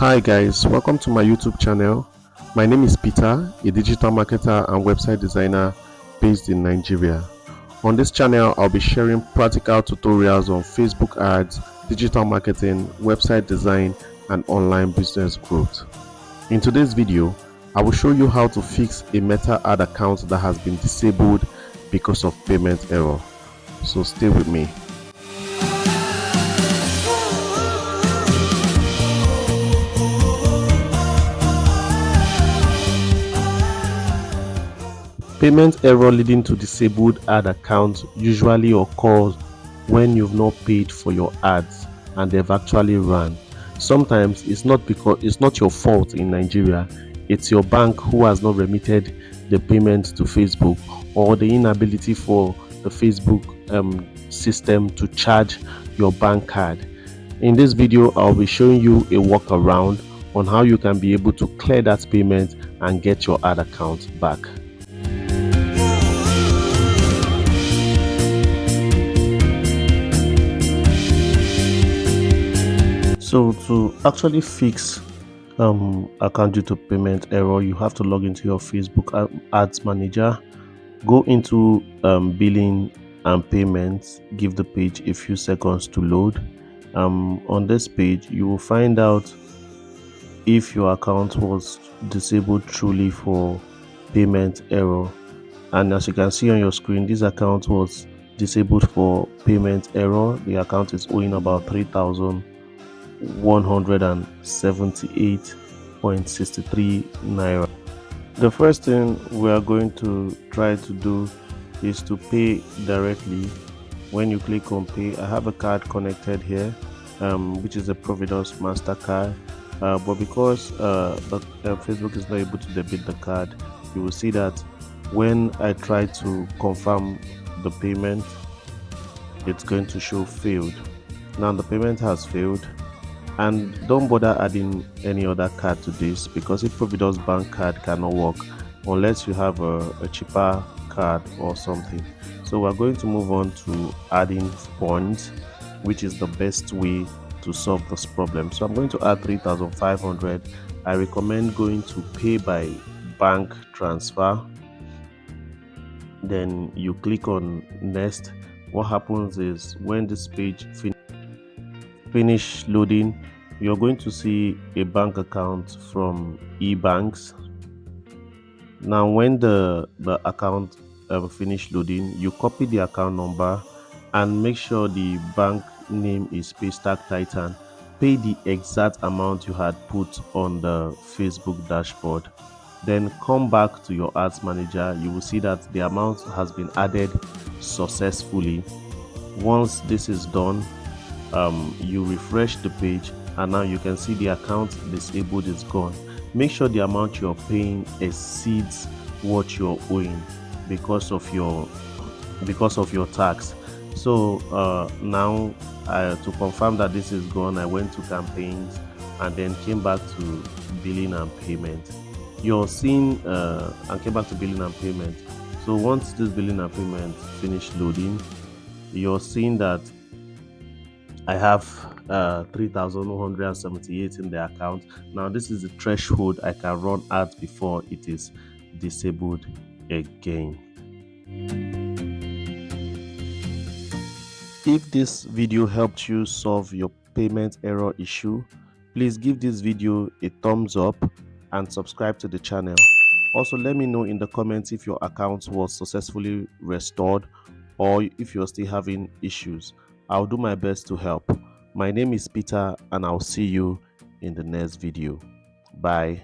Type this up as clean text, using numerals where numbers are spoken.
Hi guys, welcome to my YouTube channel. My name is Peter, a digital marketer and website designer based in Nigeria. On this channel, I'll be sharing practical tutorials on Facebook ads, digital marketing, website design, and online business growth. In today's video, I will show you how to fix a Meta ad account that has been disabled because of payment error. So stay with me. Payment error leading to disabled ad account usually occurs when you've not paid for your ads and they've actually run. Sometimes it's not your fault in Nigeria, it's your bank who has not remitted the payment to Facebook, or the inability for the Facebook system to charge your bank card. In this video, I'll be showing you a workaround on how you can be able to clear that payment and get your ad account back. So to actually fix account due to payment error, you have to log into your Facebook ads manager, go into billing and payments, give the page a few seconds to load. On this page, you will find out if your account was disabled truly for payment error. And as you can see on your screen, this account was disabled for payment error. The account is owing about 3,178.63 naira. The first thing we are going to try to do is to pay directly. When you click on pay, I have a card connected here, which is a Providus MasterCard, but because Facebook is not able to debit the card, you will see that when I try to confirm the payment, it's going to show failed. Now the payment has failed, and don't bother adding any other card to this, because if Providus bank card cannot work unless you have a cheaper card or something. So we're going to move on to adding points, which is the best way to solve this problem. So I'm going to add 3,500. I recommend going to pay by bank transfer. Then you click on next. What happens is, when this page finish loading, you're going to see a bank account from eBanks. Now when the account finish loading, you copy the account number and make sure the bank name is Paystack Titan. Pay the exact amount you had put on the Facebook dashboard. Then come back to your ads manager. You will see that the amount has been added successfully. Once this is done, you refresh the page, and now you can see the account disabled is gone. Make sure the amount you're paying exceeds what you're owing because of your tax. So now to confirm that this is gone, I went to campaigns and then came back to billing and payment. You're seeing and came back to billing and payment. So once this billing and payment finish loading, you're seeing that I have 3,178 in the account. Now this is the threshold I can run ads before it is disabled again. If this video helped you solve your payment error issue, please give this video a thumbs up and subscribe to the channel. Also, let me know in the comments if your account was successfully restored or if you're still having issues. I'll do my best to help. My name is Peter, and I'll see you in the next video. Bye.